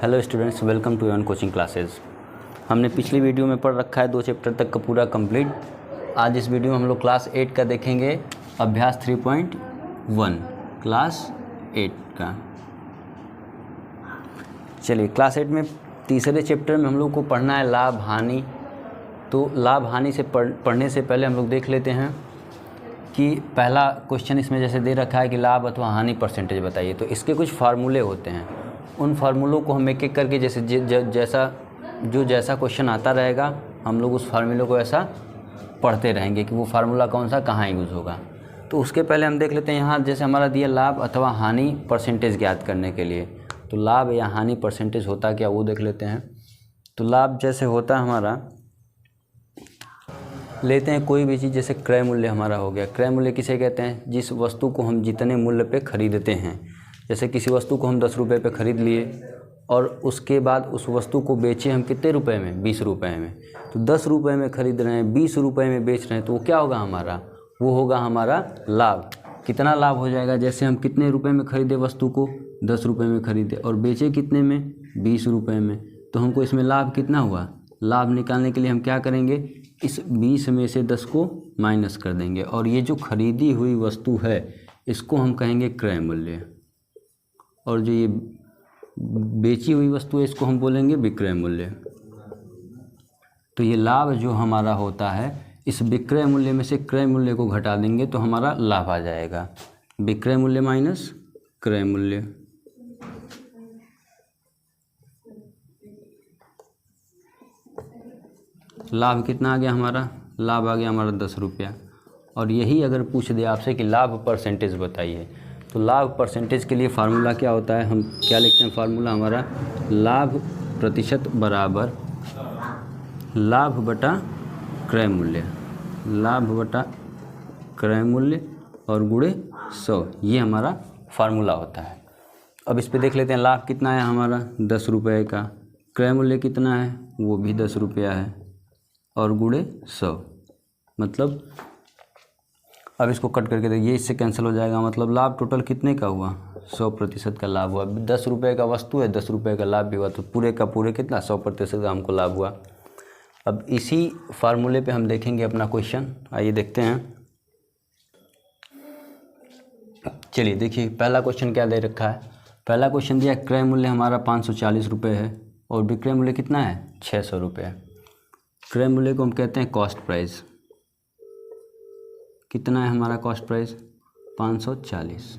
Hello students, welcome to your coaching classes. हमने पिछली video में पढ़ रखा है 2 चैप्टर तक का पूरा कंप्लीट। आज इस वीडियो में हम लोग क्लास 8 का देखेंगे, अभ्यास 3.1 क्लास 8 का। चलिए, क्लास 8 में तीसरे चैप्टर में हम लोग को पढ़ना है लाभ हानि। तो लाभ हानि से पढ़ने से पहले हम लोग देख लेते हैं कि पहला क्वेश्चन इसमें जैसे दे रखा है कि लाभ अथवा हानि परसेंटेज बताइए। तो इसके कुछ फार्मूले होते हैं, उन फार्मूलों को हम एक एक करके जैसे जैसा क्वेश्चन आता रहेगा हम लोग उस फार्मूले को ऐसा पढ़ते रहेंगे कि वो फार्मूला कौन सा कहाँ यूज़ होगा। तो उसके पहले हम देख लेते हैं, यहाँ जैसे हमारा दिया लाभ अथवा हानि परसेंटेज ज्ञात करने के लिए। तो लाभ या हानि परसेंटेज होता क्या वो देख लेते हैं। तो लाभ जैसे होता है हमारा, लेते हैं कोई भी चीज़, जैसे क्रय मूल्य हमारा हो गया। क्रय मूल्य किसे कहते हैं? जिस वस्तु को हम जितने मूल्य पे खरीदते हैं। जैसे किसी वस्तु को हम 10 रुपये पे ख़रीद लिए और उसके बाद उस वस्तु को बेचे हम कितने रुपए में? 20 रुपये में। तो 10 रुपये में ख़रीद रहे हैं, 20 रुपये में बेच रहे हैं, तो वो क्या होगा हमारा? वो होगा हमारा लाभ। कितना लाभ हो जाएगा? जैसे हम कितने रुपए में ख़रीदे वस्तु को? 10 रुपये में ख़रीदे और बेचे कितने में? 20 रुपये में। तो हमको इसमें लाभ कितना हुआ? लाभ निकालने के लिए हम क्या करेंगे? इस 20 में से 10 को माइनस कर देंगे और ये जो खरीदी हुई वस्तु है इसको हम कहेंगे क्रय मूल्य, और जो ये बेची हुई वस्तु है इसको हम बोलेंगे विक्रय मूल्य। तो ये लाभ जो हमारा होता है, इस विक्रय मूल्य में से क्रय मूल्य को घटा देंगे तो हमारा लाभ आ जाएगा। विक्रय मूल्य माइनस क्रय मूल्य। लाभ कितना आ गया हमारा? लाभ आ गया हमारा 10 रुपया। और यही अगर पूछ दे आपसे कि लाभ परसेंटेज बताइए, तो लाभ परसेंटेज के लिए फार्मूला क्या होता है? हम क्या लिखते हैं फार्मूला हमारा? लाभ प्रतिशत बराबर लाभ बटा क्रय मूल्य। लाभ बटा क्रय मूल्य और गुणे 100, ये हमारा फार्मूला होता है। अब इस पे देख लेते हैं, लाभ कितना है हमारा? 10 रुपये का। क्रय मूल्य कितना है? वो भी 10 रुपया है और गुणे 100, मतलब अब इसको कट करके देखिए, ये इससे कैंसिल हो जाएगा। मतलब लाभ टोटल कितने का हुआ? 100% का लाभ हुआ। 10 रुपये का वस्तु है, 10 रुपये का लाभ भी हुआ, तो पूरे का पूरे कितना? 100% का हमको लाभ हुआ। अब इसी फार्मूले पे हम देखेंगे अपना क्वेश्चन। आइए देखते हैं। चलिए देखिए, पहला क्वेश्चन क्या दे रखा है। पहला क्वेश्चन दिया क्रय मूल्य हमारा 540 रुपये है और विक्रय मूल्य कितना है? 600 रुपये। क्रय मूल्य को हम कहते हैं कॉस्ट प्राइस। कितना है हमारा कॉस्ट प्राइस? 540।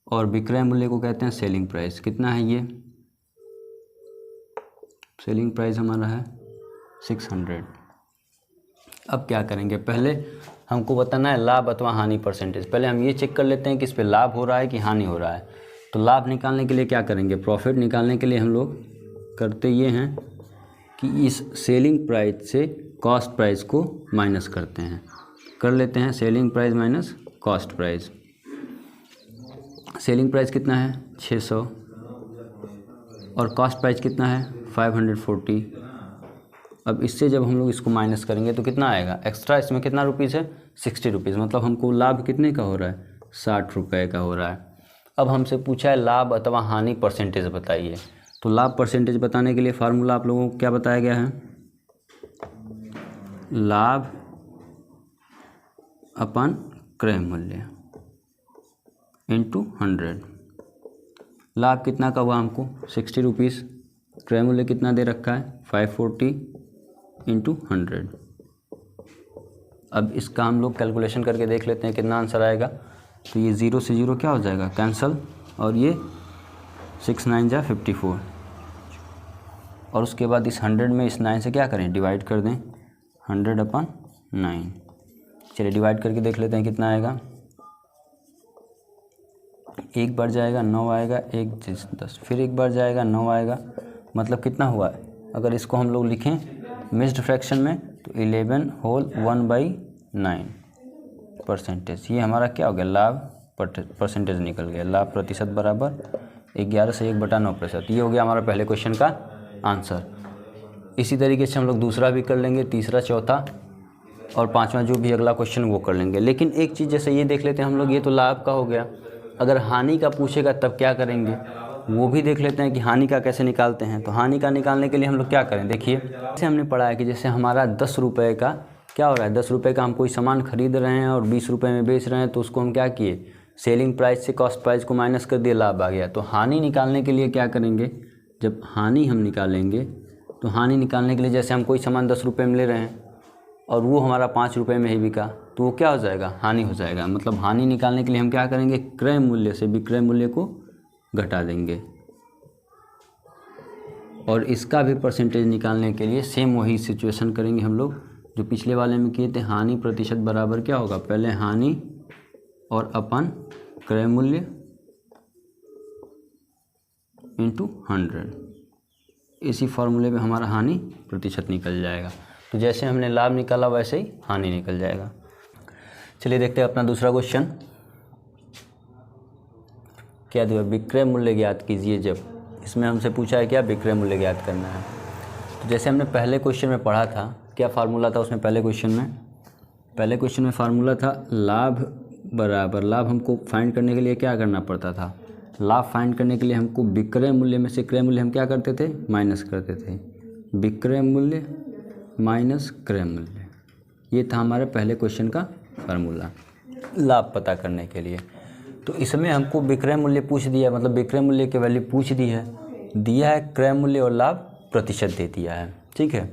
और विक्रय मूल्य को कहते हैं सेलिंग प्राइस। कितना है ये? सेलिंग प्राइस हमारा है 600। अब क्या करेंगे? पहले हमको बताना है लाभ अथवा हानि परसेंटेज। पहले हम ये चेक कर लेते हैं कि इस पे लाभ हो रहा है कि हानि हो रहा है। तो लाभ निकालने के लिए क्या करेंगे? प्रॉफिट निकालने के लिए हम लोग करते ये हैं कि इस सेलिंग प्राइस से कॉस्ट प्राइस को माइनस करते हैं। कर लेते हैं selling price minus cost price. Selling price कितना है? 600 और कॉस्ट प्राइस कितना है? 540। अब इससे जब हम लोग इसको माइनस करेंगे तो कितना आएगा? एक्स्ट्रा इसमें कितना रुपीज़ है? 60 रुपीज़। मतलब हमको लाभ कितने का हो रहा है? 60 रुपये का हो रहा है। अब हमसे पूछा है लाभ अथवा हानि परसेंटेज बताइए। तो लाभ परसेंटेज बताने के लिए फार्मूला आप लोगों को क्या बताया गया है? लाभ अपन क्रय मूल्य इंटू 100। लाभ कितना का हुआ हमको? 60 रुपीज़। क्रय मूल्य कितना दे रखा है? 540 इंटू 100। अब इसका हम लोग कैलकुलेशन करके देख लेते हैं कितना आंसर आएगा। तो ये 0 से 0 क्या हो जाएगा? कैंसल, और ये 6 9 जा 54। और उसके बाद इस 100 में इस 9 से क्या करें? डिवाइड कर दें। 100/9। चलिए डिवाइड करके देख लेते हैं कितना आएगा। 1 बार जाएगा 9 आएगा, 1 10, फिर 1 बार जाएगा 9 आएगा। मतलब कितना हुआ? अगर इसको हम लोग लिखें मिक्स्ड फ्रैक्शन में तो 11 होल 1/9 परसेंटेज। ये हमारा क्या हो गया? लाभ परसेंटेज निकल गया। लाभ प्रतिशत बराबर 11 से 1/9%। ये हो गया हमारा पहले क्वेश्चन का आंसर। इसी तरीके से हम लोग दूसरा भी कर लेंगे, तीसरा, चौथा और पांचवा जो भी अगला क्वेश्चन वो कर लेंगे। लेकिन एक चीज़ जैसे ये देख लेते हैं हम लोग, ये तो लाभ का हो गया। अगर हानि का पूछेगा तब क्या करेंगे? वो भी देख लेते हैं कि हानि का कैसे निकालते हैं। तो हानि का निकालने के लिए हम लोग क्या करें, देखिए जैसे हमने पढ़ा है कि जैसे हमारा 10 रुपये का क्या हो रहा है, 10 रुपये का हम कोई सामान खरीद रहे हैं और 20 रुपये में बेच रहे हैं, तो उसको हम क्या किए, सेलिंग प्राइस से कॉस्ट प्राइस को माइनस कर दिए, लाभ आ गया। तो हानि निकालने के लिए क्या करेंगे, जब हानि हम निकालेंगे तो हानि निकालने के लिए जैसे हम कोई सामान 10 रुपये में ले रहे हैं और वो हमारा 5 रुपये में ही बिका, तो वो क्या हो जाएगा, हानि हो जाएगा। मतलब हानि निकालने के लिए हम क्या करेंगे, क्रय मूल्य से विक्रय मूल्य को घटा देंगे। और इसका भी परसेंटेज निकालने के लिए सेम वही सिचुएशन करेंगे हम लोग जो पिछले वाले में किए थे। हानि प्रतिशत बराबर क्या होगा, पहले हानि और अपन क्रय मूल्य इंटू 100, इसी फॉर्मूले में हमारा हानि प्रतिशत निकल जाएगा। तो जैसे हमने लाभ निकाला वैसे ही हानि निकल जाएगा। चलिए देखते हैं अपना दूसरा क्वेश्चन क्या दिया, विक्रय मूल्य ज्ञात कीजिए। जब इसमें हमसे पूछा है क्या, विक्रय मूल्य ज्ञात करना है। तो जैसे हमने पहले क्वेश्चन में पढ़ा था, क्या फार्मूला था उसमें, पहले क्वेश्चन में फार्मूला था लाभ बराबर, लाभ हमको फाइंड करने के लिए क्या करना पड़ता था, लाभ फाइंड करने के लिए हमको विक्रय मूल्य में से क्रय मूल्य हम क्या करते थे, माइनस करते थे। विक्रय मूल्य माइनस क्रय मूल्य, ये था हमारे पहले क्वेश्चन का फार्मूला लाभ पता करने के लिए। तो इसमें हमको विक्रय मूल्य पूछ दिया, मतलब विक्रय मूल्य की वैल्यू पूछ दी है, दिया है क्रय मूल्य और लाभ प्रतिशत दे दिया है, ठीक है।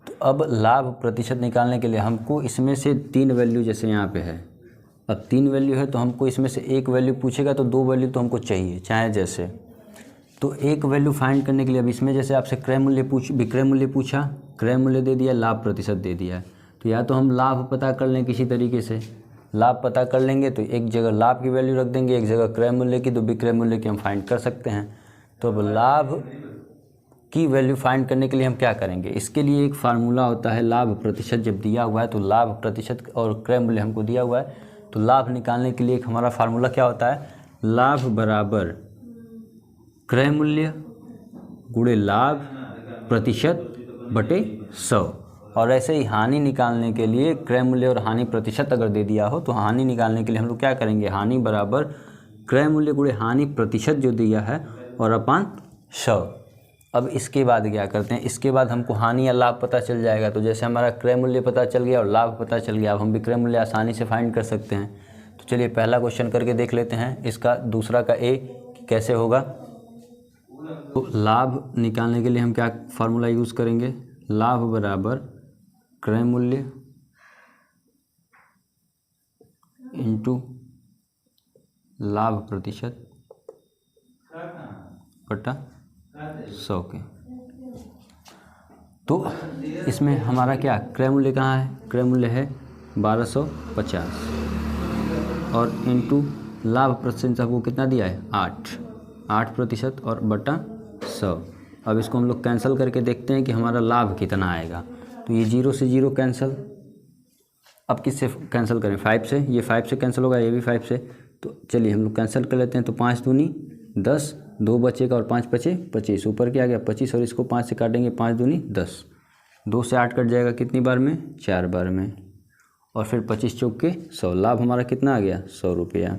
तो अब लाभ प्रतिशत निकालने के लिए हमको इसमें से 3 वैल्यू, जैसे यहाँ पे है, अब 3 वैल्यू है तो हमको इसमें से एक वैल्यू पूछेगा तो 2 वैल्यू तो हमको चाहिए, चाहे जैसे। तो एक वैल्यू फाइंड करने के लिए अब इसमें जैसे आपसे विक्रय मूल्य पूछा, क्रय मूल्य दे दिया, लाभ प्रतिशत दे दिया। तो या तो हम लाभ पता कर लें किसी तरीके से, लाभ पता कर लेंगे तो एक जगह लाभ की वैल्यू रख देंगे, एक जगह क्रय मूल्य की, तो विक्रय मूल्य की हम फाइंड कर सकते हैं। तो अब लाभ की वैल्यू फाइंड करने के लिए हम क्या करेंगे, इसके लिए एक फार्मूला होता है लाभ प्रतिशत। जब दिया हुआ है तो लाभ प्रतिशत और क्रय मूल्य हमको दिया हुआ है, तो लाभ निकालने के लिए एक हमारा फार्मूला क्या होता है, लाभ बराबर क्रय मूल्य गुणे लाभ प्रतिशत बटे 100। और ऐसे ही हानि निकालने के लिए क्रय मूल्य और हानि प्रतिशत अगर दे दिया हो तो हानि निकालने के लिए हम लोग क्या करेंगे, हानि बराबर क्रय मूल्य गुणे हानि प्रतिशत जो दिया है और अपन 100। अब इसके बाद क्या करते हैं, इसके बाद हमको हानि या लाभ पता चल जाएगा। तो जैसे हमारा क्रय मूल्य पता चल गया और लाभ पता चल गया, अब हम विक्रय मूल्य आसानी से फाइंड कर सकते हैं। तो चलिए पहला क्वेश्चन करके देख लेते हैं, इसका दूसरा का ए कैसे होगा। तो लाभ निकालने के लिए हम क्या फार्मूला यूज़ करेंगे, लाभ बराबर क्रय मूल्य इंटू लाभ प्रतिशत बटा 100 के। तो इसमें हमारा क्या क्रय मूल्य कहाँ है, क्रय मूल्य है 1250 और इंटू लाभ प्रतिशत आपको कितना दिया है 8% और बटा 100। अब इसको हम लोग कैंसिल करके देखते हैं कि हमारा लाभ कितना आएगा। तो ये 0 से 0 कैंसिल, अब किससे कैंसिल करें, 5 से, ये 5 से कैंसिल होगा, ये भी 5 से। तो चलिए हम लोग कैंसिल कर लेते हैं। तो 5 दूनी 10, 2 बचेगा और 5 बचे 25, ऊपर क्या आ गया 25 और इसको 5 से काटेंगे, 5 दूनी 10, 2 से 8 कट जाएगा कितनी बार में, 4 बार में, और फिर 25 चौक के 100। लाभ हमारा कितना आ गया 100 रुपया,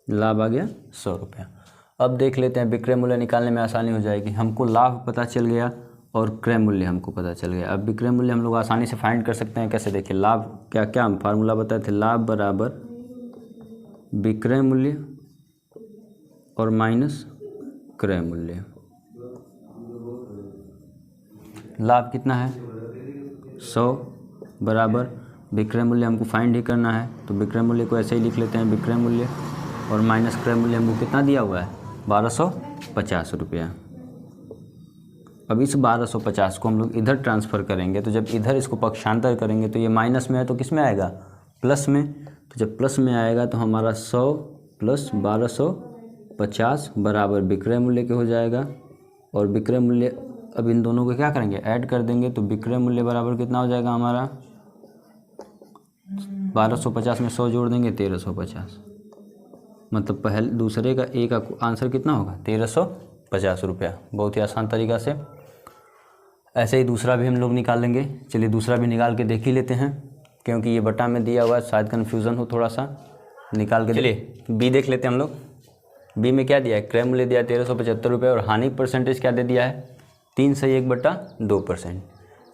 लाभ आ गया 100 रुपया। अब देख लेते हैं विक्रय मूल्य निकालने में आसानी हो जाएगी। हमको लाभ पता चल गया और क्रय मूल्य हमको पता चल गया। अब विक्रय मूल्य हम लोग आसानी से फाइंड कर सकते हैं। कैसे, देखिए लाभ क्या क्या हम फार्मूला बताए थे, लाभ बराबर विक्रय मूल्य और माइनस क्रय मूल्य। लाभ कितना है 100 बराबर विक्रय मूल्य हमको फाइंड ही करना है, तो विक्रय मूल्य को ऐसे ही लिख लेते हैं, विक्रय मूल्य और माइनस क्रय मूल्य हमको कितना दिया हुआ है 1250 रुपया। अब इस 1250 को हम लोग इधर ट्रांसफ़र करेंगे, तो जब इधर इसको पक्षांतर करेंगे तो ये माइनस में है तो किस में आएगा, प्लस में। तो जब प्लस में आएगा तो हमारा 100 प्लस 1250 बराबर विक्रय मूल्य के हो जाएगा। और विक्रय मूल्य अब इन दोनों को क्या करेंगे, ऐड कर देंगे, तो विक्रय मूल्य बराबर कितना हो जाएगा हमारा 1250 में 100 जोड़ देंगे 1350, मतलब पहले दूसरे का ए का आंसर कितना होगा 1350 रुपया। बहुत ही आसान तरीका से। ऐसे ही दूसरा भी हम लोग निकाल लेंगे। चलिए दूसरा भी निकाल के देख ही लेते हैं, क्योंकि ये बटा में दिया हुआ है, शायद कन्फ्यूज़न हो थोड़ा सा, निकाल के चलिए बी देख लेते हैं हम लोग। बी में क्या दिया है, क्रय मूल्य दिया है 1375 रुपये और हानि परसेंटेज क्या दे दिया है 3/1/2%।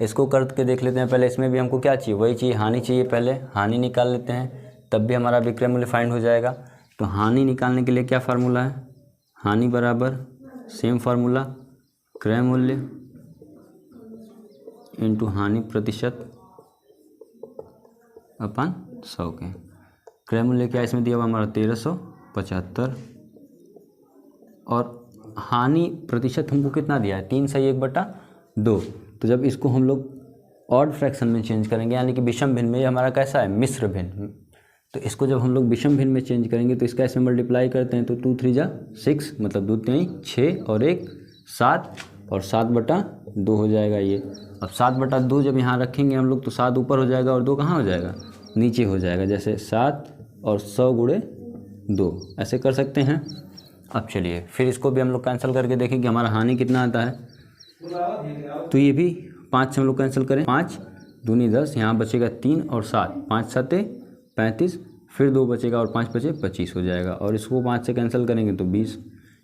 इसको करके देख लेते हैं पहले। इसमें भी हमको क्या चाहिए, वही चाहिए, हानि चाहिए। पहले हानि निकाल लेते हैं, तब भी हमारा विक्रय मूल्य फाइंड हो जाएगा। तो हानि निकालने के लिए क्या फार्मूला है, हानि बराबर सेम फार्मूला क्रय मूल्य इंटू हानि प्रतिशत अपन 100 के। क्रय मूल्य क्या इसमें दिया हुआ हमारा 1375 और हानि प्रतिशत हमको कितना दिया है 3/1/2। तो जब इसको हम लोग ऑड फ्रैक्शन में चेंज करेंगे, यानी कि विषम भिन्न में, ये हमारा कैसा है मिश्र भिन्न, तो इसको जब हम लोग विषम भिन्न में चेंज करेंगे तो इसका इसमें मल्टीप्लाई करते हैं तो 2 3 जा 6, मतलब 2 3 6 और 1 7 और 7/2 हो जाएगा ये। अब 7/2 जब यहाँ रखेंगे हम लोग तो 7 ऊपर हो जाएगा और 2 कहाँ हो जाएगा, नीचे हो जाएगा। जैसे 7 और 100 गुणे 2 ऐसे कर सकते हैं। अब चलिए फिर इसको भी हम लोग कैंसिल करके देखेंगे हमारा हानि कितना आता है। तो ये भी 5 से हम लोग कैंसिल करें, 5 दूनी 10, यहाँ बचेगा 3 और 7, 5 7 35, फिर 2 बचेगा और 5 बचे 25 हो जाएगा। और इसको 5 से कैंसिल करेंगे तो 20,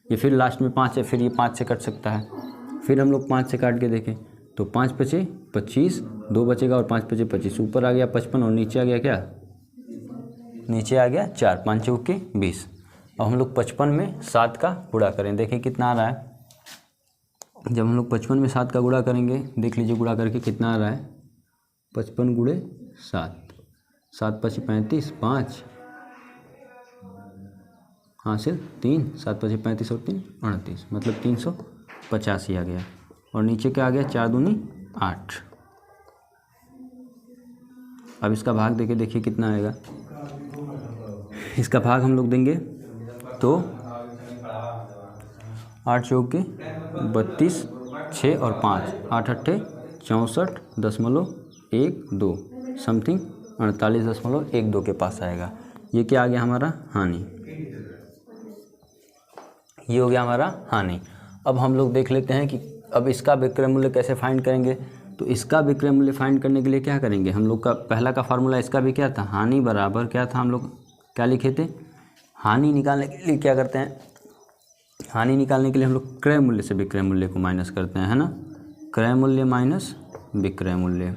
ये फिर लास्ट में 5 है, फिर ये 5 से कट सकता है। फिर हम लोग 5 से काट के देखें तो 5 बचे 25, 2 बचेगा और 5 बचे 25, ऊपर आ गया 55 और नीचे आ गया क्या, नीचे आ गया 4, 5 चौक के 20। अब हम लोग 55 में 7 का गुणा करें, देखें कितना आ रहा है। जब हम लोग 55 में 7 का गुणा करेंगे, देख लीजिए गुणा करके कितना आ रहा है, 55 गुणे 7, 7 5 35, 5 हासिल 3, 7 5 35 और 3 38, मतलब 385 आ गया। और नीचे क्या आ गया, 4 दूनी 8। अब इसका भाग देके देखिए कितना आएगा। इसका भाग हम लोग देंगे तो 8 चौके 32, 6 और 5, 8 अट्ठे 64.12 समथिंग 48.12 के पास आएगा। ये क्या आ गया हमारा हानि, ये हो गया हमारा हानि। अब हम लोग देख लेते हैं कि अब इसका विक्रय मूल्य कैसे फाइंड करेंगे। तो इसका विक्रय मूल्य फाइंड करने के लिए क्या करेंगे, हम लोग का पहला का फार्मूला इसका भी क्या था, हानि बराबर क्या था, हम लोग क्या लिखे थे, हानि निकालने के लिए क्या करते हैं, हानि निकालने के लिए हम लोग क्रय मूल्य से विक्रय मूल्य को माइनस करते हैं, है ना, क्रय मूल्य माइनस विक्रय मूल्य,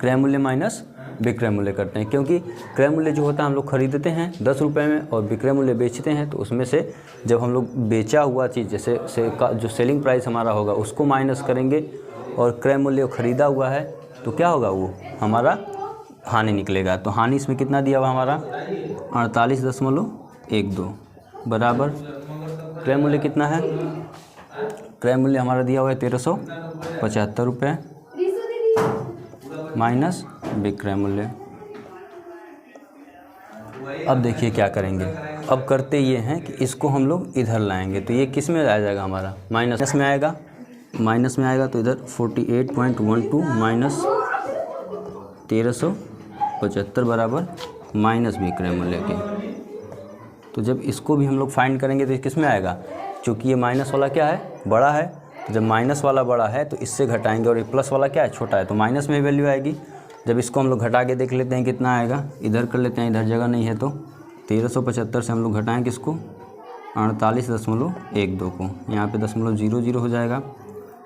क्रय मूल्य माइनस विक्रय मूल्य करते हैं। क्योंकि क्रय मूल्य जो होता है हम लोग खरीदते हैं 10 रुपये में और विक्रय मूल्य बेचते हैं, तो उसमें से जब हम लोग बेचा हुआ चीज़ जैसे जो सेलिंग प्राइस हमारा होगा उसको माइनस करेंगे और क्रय मूल्य खरीदा हुआ है तो क्या होगा, वो हमारा हानि निकलेगा। तो हानि इसमें कितना दिया हुआ हमारा 48.12 बराबर क्रय मूल्य कितना है, क्रय मूल्य हमारा दिया हुआ है 1375 रुपये माइनस विक्रय मूल्य। अब देखिए क्या करेंगे, अब करते ये हैं कि इसको हम लोग इधर लाएंगे तो ये किस में आ जाएगा हमारा, माइनस में आएगा, माइनस में आएगा तो इधर 48.12 माइनस 1375 बराबर माइनस विक्रय मूल्य के। तो जब इसको भी हम लोग फाइंड करेंगे तो किस में आएगा, चूँकि ये माइनस वाला क्या है, बड़ा है, तो जब माइनस वाला बड़ा है तो इससे घटाएंगे और ये प्लस वाला क्या है, छोटा है, तो माइनस में वैल्यू आएगी। जब इसको हम लोग घटा के देख लेते हैं कितना आएगा, इधर कर लेते हैं, इधर जगह नहीं है तो 1375 से हम लोग घटाएँ किसको 48.12 को, यहाँ पे 0.00 हो जाएगा,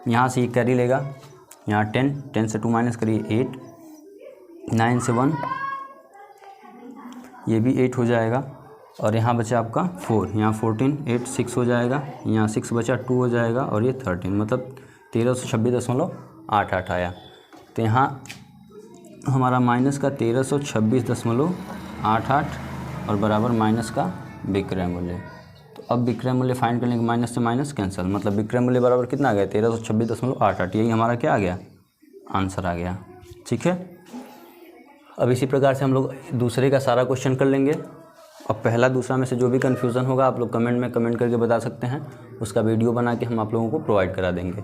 यहाँ से ये कैरी लेगा, यहाँ 10 से 2 माइनस करिए 8, 9 से 1 ये भी 8 हो जाएगा और यहाँ बचा आपका 4, यहाँ 14, 8 6 हो जाएगा, यहाँ 6 बचा 2 हो जाएगा और ये 13, मतलब 1326.88 आया। तो यहाँ हमारा माइनस का 1326.88 और बराबर माइनस का विक्रय मूल्य। तो अब विक्रय मूल्य फाइंड करने के माइनस से माइनस कैंसिल, मतलब विक्रय मूल्य बराबर कितना आ गया 1326.88, यही हमारा क्या आ गया, आंसर आ गया। ठीक है, अब इसी प्रकार से हम लोग दूसरे का सारा क्वेश्चन कर लेंगे। अब पहला दूसरा में से जो भी कन्फ्यूज़न होगा आप लोग कमेंट में कमेंट करके बता सकते हैं, उसका वीडियो बना के हम आप लोगों को प्रोवाइड करा देंगे।